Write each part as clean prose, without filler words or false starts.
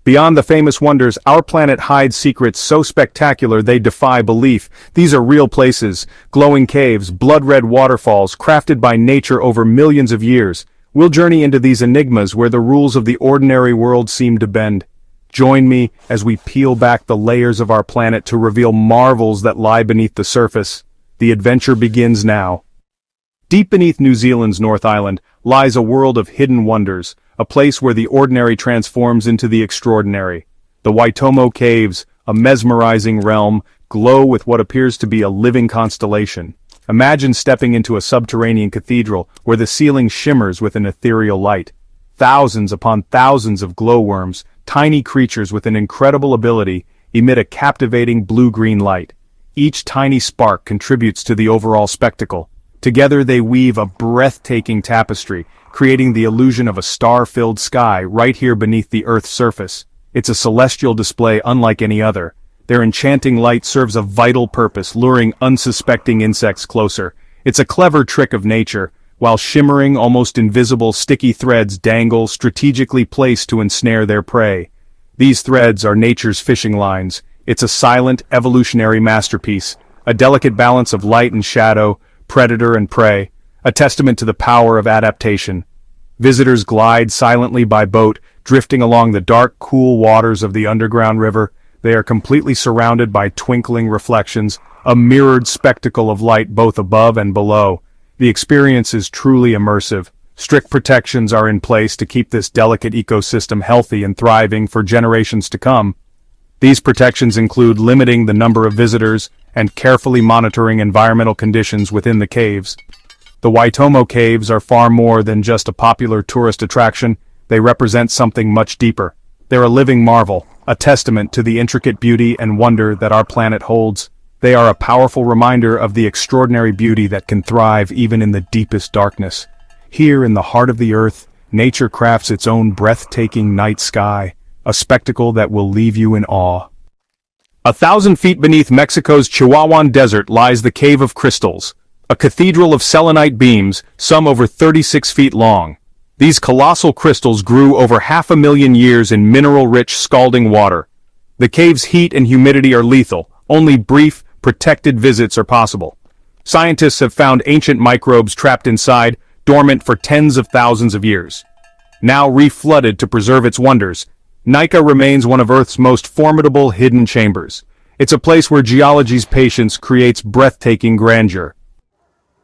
Beyond the famous wonders, our planet hides secrets so spectacular they defy belief. These are real places, glowing caves, blood-red waterfalls, crafted by nature over millions of years. We'll journey into these enigmas where the rules of the ordinary world seem to bend. Join me as we peel back the layers of our planet to reveal marvels that lie beneath the surface. The adventure begins now. Deep beneath New Zealand's North Island lies a world of hidden wonders, a place where the ordinary transforms into the extraordinary. The Waitomo Caves, a mesmerizing realm, glow with what appears to be a living constellation. Imagine stepping into a subterranean cathedral where the ceiling shimmers with an ethereal light. Thousands upon thousands of glowworms, tiny creatures with an incredible ability, emit a captivating blue-green light. Each tiny spark contributes to the overall spectacle. Together they weave a breathtaking tapestry, creating the illusion of a star-filled sky right here beneath the Earth's surface. It's a celestial display unlike any other. Their enchanting light serves a vital purpose, luring unsuspecting insects closer. It's a clever trick of nature, while shimmering, almost invisible sticky threads dangle strategically placed to ensnare their prey. These threads are nature's fishing lines. It's a silent, evolutionary masterpiece, a delicate balance of light and shadow, predator and prey, a testament to the power of adaptation. Visitors glide silently by boat, drifting along the dark, cool waters of the underground river. They are completely surrounded by twinkling reflections, a mirrored spectacle of light both above and below. The experience is truly immersive. Strict protections are in place to keep this delicate ecosystem healthy and thriving for generations to come. These protections include limiting the number of visitors and carefully monitoring environmental conditions within the caves. The Waitomo Caves are far more than just a popular tourist attraction. They represent something much deeper. They're a living marvel, a testament to the intricate beauty and wonder that our planet holds. They are a powerful reminder of the extraordinary beauty that can thrive even in the deepest darkness. Here in the heart of the earth, nature crafts its own breathtaking night sky, a spectacle that will leave you in awe. 1,000 feet beneath Mexico's Chihuahuan Desert lies the Cave of Crystals, a cathedral of selenite beams, some over 36 feet long. These colossal crystals grew over 500,000 years in mineral-rich, scalding water. The cave's heat and humidity are lethal. Only brief, protected visits are possible. Scientists have found ancient microbes trapped inside, dormant for tens of thousands of years. Now reflooded to preserve its wonders, Naica remains one of Earth's most formidable hidden chambers. It's a place where geology's patience creates breathtaking grandeur.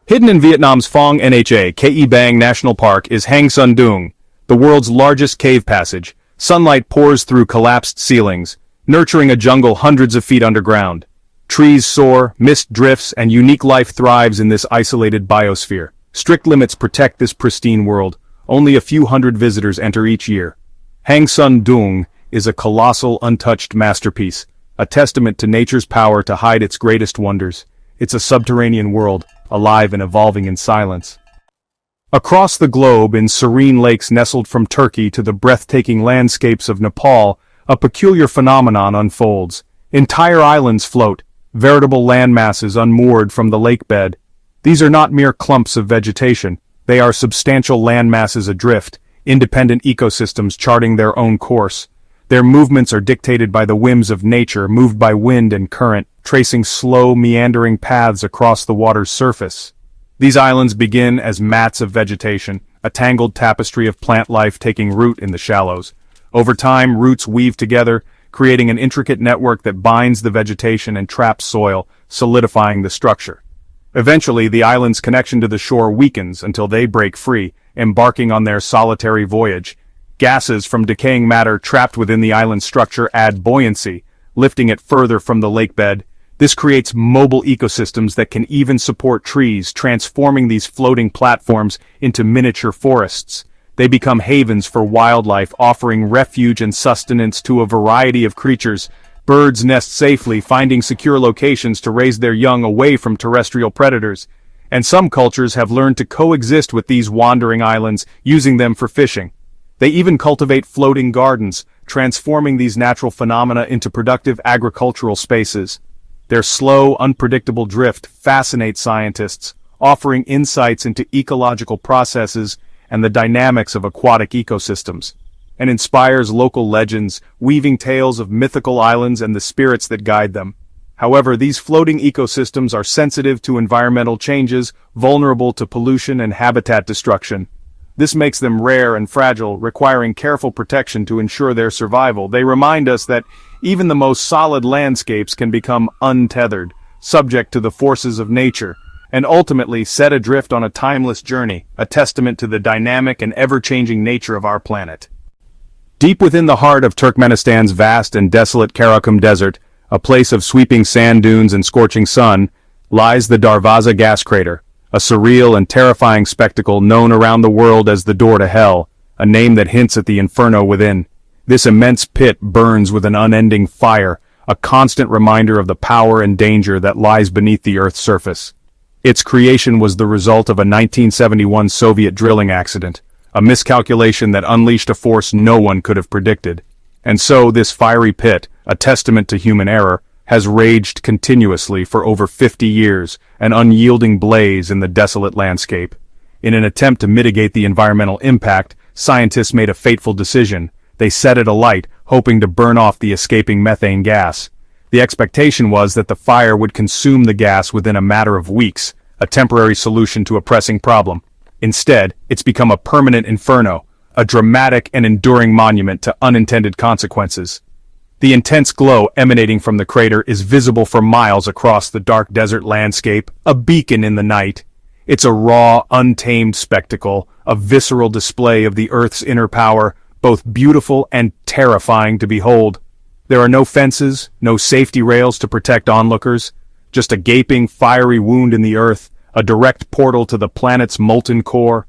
Hidden in Vietnam's Phong Nha Ke Bang National Park is Hang Son Doong, the world's largest cave passage. Sunlight pours through collapsed ceilings, nurturing a jungle hundreds of feet underground. Trees soar, mist drifts, and unique life thrives in this isolated biosphere. Strict limits protect this pristine world. Only a few hundred visitors enter each year. Hang Son Doong is a colossal, untouched masterpiece, a testament to nature's power to hide its greatest wonders. It's a subterranean world, alive and evolving in silence. Across the globe, in serene lakes nestled from Turkey to the breathtaking landscapes of Nepal, a peculiar phenomenon unfolds. Entire islands float, veritable landmasses unmoored from the lake bed. These are not mere clumps of vegetation. They are substantial landmasses adrift, independent ecosystems charting their own course. Their movements are dictated by the whims of nature, moved by wind and current, tracing slow, meandering paths across the water's surface. These islands begin as mats of vegetation, a tangled tapestry of plant life taking root in the shallows. Over time, roots weave together, creating an intricate network that binds the vegetation and traps soil, solidifying the structure. Eventually, the island's connection to the shore weakens until they break free, embarking on their solitary voyage. Gases from decaying matter trapped within the island's structure add buoyancy, lifting it further from the lake bed. This creates mobile ecosystems that can even support trees, transforming these floating platforms into miniature forests. They become havens for wildlife, offering refuge and sustenance to a variety of creatures. Birds nest safely, finding secure locations to raise their young away from terrestrial predators. And some cultures have learned to coexist with these wandering islands, using them for fishing. They even cultivate floating gardens, transforming these natural phenomena into productive agricultural spaces. Their slow, unpredictable drift fascinates scientists, offering insights into ecological processes and the dynamics of aquatic ecosystems. and inspires local legends, weaving tales of mythical islands and the spirits that guide them. However, these floating ecosystems are sensitive to environmental changes, vulnerable to pollution and habitat destruction. This makes them rare and fragile, requiring careful protection to ensure their survival. They remind us that even the most solid landscapes can become untethered, subject to the forces of nature, and ultimately set adrift on a timeless journey, a testament to the dynamic and ever-changing nature of our planet. Deep within the heart of Turkmenistan's vast and desolate Karakum Desert, a place of sweeping sand dunes and scorching sun, lies the Darvaza gas crater, a surreal and terrifying spectacle known around the world as the door to hell, a name that hints at the inferno within. This immense pit burns with an unending fire, a constant reminder of the power and danger that lies beneath the Earth's surface. Its creation was the result of a 1971 Soviet drilling accident, a miscalculation that unleashed a force no one could have predicted. And so this fiery pit, a testament to human error, has raged continuously for over 50 years, an unyielding blaze in the desolate landscape. In an attempt to mitigate the environmental impact, scientists made a fateful decision. They set it alight, hoping to burn off the escaping methane gas. The expectation was that the fire would consume the gas within a matter of weeks, a temporary solution to a pressing problem. Instead, it's become a permanent inferno, a dramatic and enduring monument to unintended consequences. The intense glow emanating from the crater is visible for miles across the dark desert landscape, a beacon in the night. It's a raw, untamed spectacle, a visceral display of the Earth's inner power, both beautiful and terrifying to behold. There are no fences, no safety rails to protect onlookers, just a gaping, fiery wound in the Earth, a direct portal to the planet's molten core.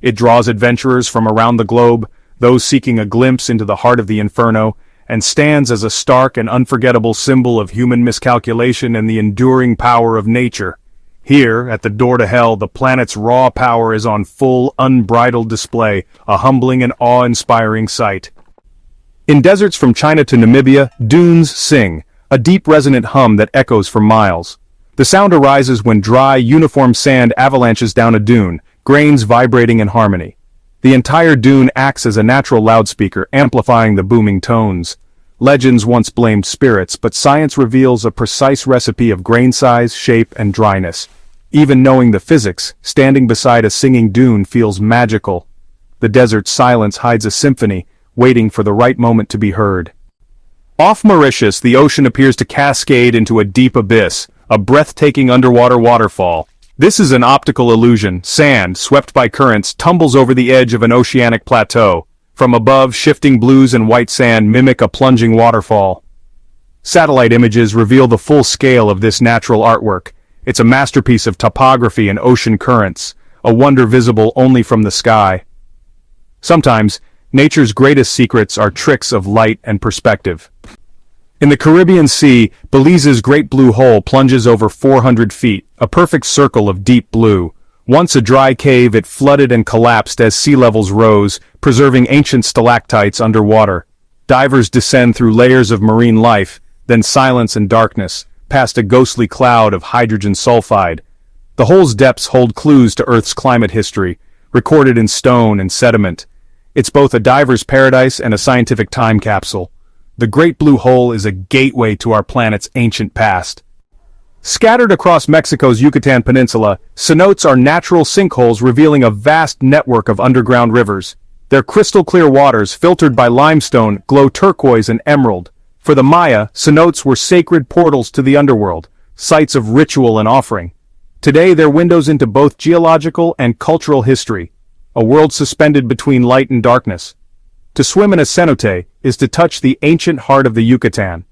It draws adventurers from around the globe, those seeking a glimpse into the heart of the inferno, and stands as a stark and unforgettable symbol of human miscalculation and the enduring power of nature. Here, at the door to hell, the planet's raw power is on full, unbridled display, a humbling and awe-inspiring sight. In deserts from China to Namibia, dunes sing, a deep resonant hum that echoes for miles. The sound arises when dry, uniform sand avalanches down a dune, grains vibrating in harmony. The entire dune acts as a natural loudspeaker, amplifying the booming tones. Legends once blamed spirits, but science reveals a precise recipe of grain size, shape, and dryness. Even knowing the physics, standing beside a singing dune feels magical. The desert's silence hides a symphony, waiting for the right moment to be heard. Off Mauritius, the ocean appears to cascade into a deep abyss, a breathtaking underwater waterfall. This is an optical illusion. Sand, swept by currents, tumbles over the edge of an oceanic plateau. From above, shifting blues and white sand mimic a plunging waterfall. Satellite images reveal the full scale of this natural artwork. It's a masterpiece of topography and ocean currents, a wonder visible only from the sky. Sometimes, nature's greatest secrets are tricks of light and perspective. In the Caribbean Sea, Belize's Great Blue Hole plunges over 400 feet, a perfect circle of deep blue. Once a dry cave, it flooded and collapsed as sea levels rose, preserving ancient stalactites underwater. Divers descend through layers of marine life, then silence and darkness, past a ghostly cloud of hydrogen sulfide. The hole's depths hold clues to Earth's climate history, recorded in stone and sediment. It's both a diver's paradise and a scientific time capsule. The Great Blue Hole is a gateway to our planet's ancient past. Scattered across Mexico's Yucatan Peninsula, cenotes are natural sinkholes revealing a vast network of underground rivers. Their crystal-clear waters, filtered by limestone, glow turquoise and emerald. For the Maya, cenotes were sacred portals to the underworld, sites of ritual and offering. Today they're windows into both geological and cultural history, a world suspended between light and darkness. To swim in a cenote is to touch the ancient heart of the Yucatan.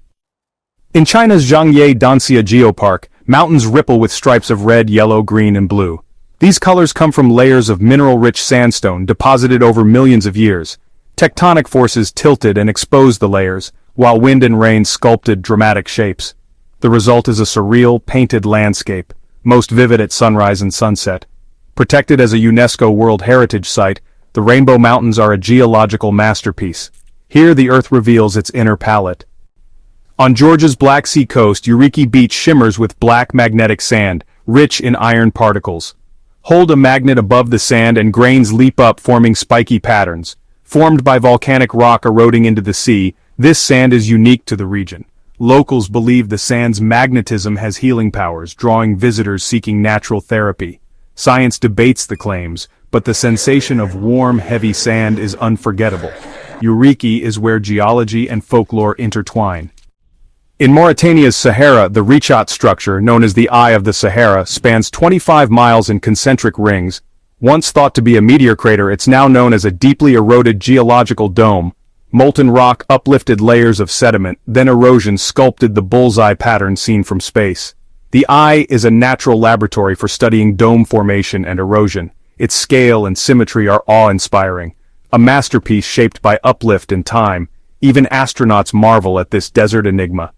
In China's Zhangye Danxia Geopark, mountains ripple with stripes of red, yellow, green, and blue. These colors come from layers of mineral-rich sandstone deposited over millions of years. Tectonic forces tilted and exposed the layers, while wind and rain sculpted dramatic shapes. The result is a surreal, painted landscape, most vivid at sunrise and sunset. Protected as a UNESCO World Heritage Site, the Rainbow Mountains are a geological masterpiece. Here the Earth reveals its inner palette. On Georgia's Black Sea coast, Eureka Beach shimmers with black magnetic sand, rich in iron particles. Hold a magnet above the sand and grains leap up, forming spiky patterns. Formed by volcanic rock eroding into the sea, this sand is unique to the region. Locals believe the sand's magnetism has healing powers, drawing visitors seeking natural therapy. Science debates the claims, but the sensation of warm, heavy sand is unforgettable. Eureka is where geology and folklore intertwine. In Mauritania's Sahara, the Richat structure, known as the Eye of the Sahara, spans 25 miles in concentric rings. Once thought to be a meteor crater, it's now known as a deeply eroded geological dome. Molten rock uplifted layers of sediment, then erosion sculpted the bullseye pattern seen from space. The Eye is a natural laboratory for studying dome formation and erosion. Its scale and symmetry are awe-inspiring. A masterpiece shaped by uplift and time. Even astronauts marvel at this desert enigma.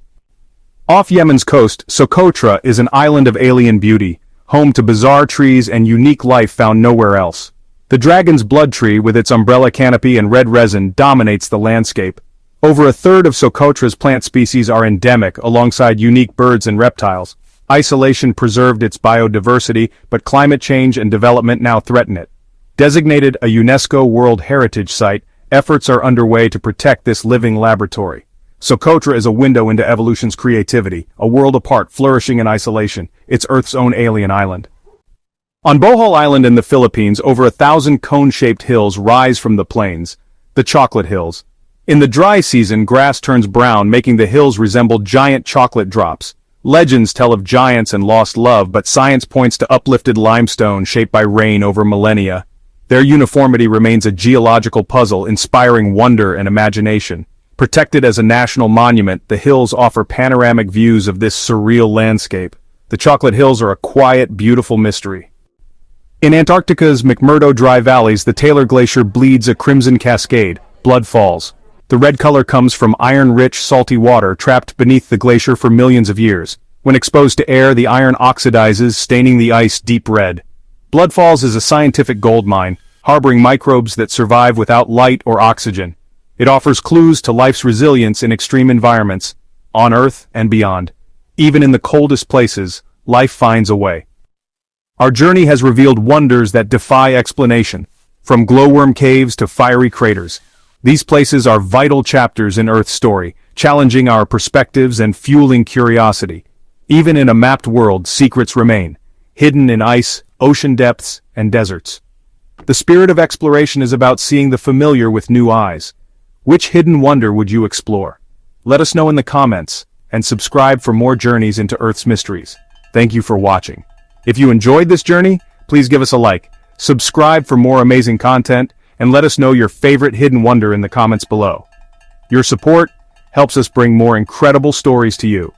Off Yemen's coast, Socotra is an island of alien beauty, home to bizarre trees and unique life found nowhere else. The dragon's blood tree, with its umbrella canopy and red resin, dominates the landscape. Over a third of Socotra's plant species are endemic, alongside unique birds and reptiles. Isolation preserved its biodiversity, but climate change and development now threaten it. Designated a UNESCO World Heritage Site, efforts are underway to protect this living laboratory. Socotra is a window into evolution's creativity, a world apart, flourishing in isolation. It's Earth's own alien island. On Bohol Island in the Philippines, over 1,000 cone-shaped hills rise from the plains, the Chocolate Hills. In the dry season, grass turns brown, making the hills resemble giant chocolate drops. Legends tell of giants and lost love, but science points to uplifted limestone shaped by rain over millennia. Their uniformity remains a geological puzzle, inspiring wonder and imagination. Protected as a national monument, the hills offer panoramic views of this surreal landscape. The Chocolate Hills are a quiet, beautiful mystery. In Antarctica's McMurdo Dry Valleys, the Taylor Glacier bleeds a crimson cascade, blood falls. The red color comes from iron-rich, salty water trapped beneath the glacier for millions of years. When exposed to air, the iron oxidizes, staining the ice deep red. Blood Falls is a scientific goldmine, harboring microbes that survive without light or oxygen. It offers clues to life's resilience in extreme environments, on Earth and beyond. Even in the coldest places, life finds a way. Our journey has revealed wonders that defy explanation, from glowworm caves to fiery craters. These places are vital chapters in Earth's story, challenging our perspectives and fueling curiosity. Even in a mapped world, secrets remain, hidden in ice, ocean depths, and deserts. The spirit of exploration is about seeing the familiar with new eyes. Which hidden wonder would you explore? Let us know in the comments, and subscribe for more journeys into Earth's mysteries. Thank you for watching. If you enjoyed this journey, please give us a like, subscribe for more amazing content, and let us know your favorite hidden wonder in the comments below. Your support helps us bring more incredible stories to you.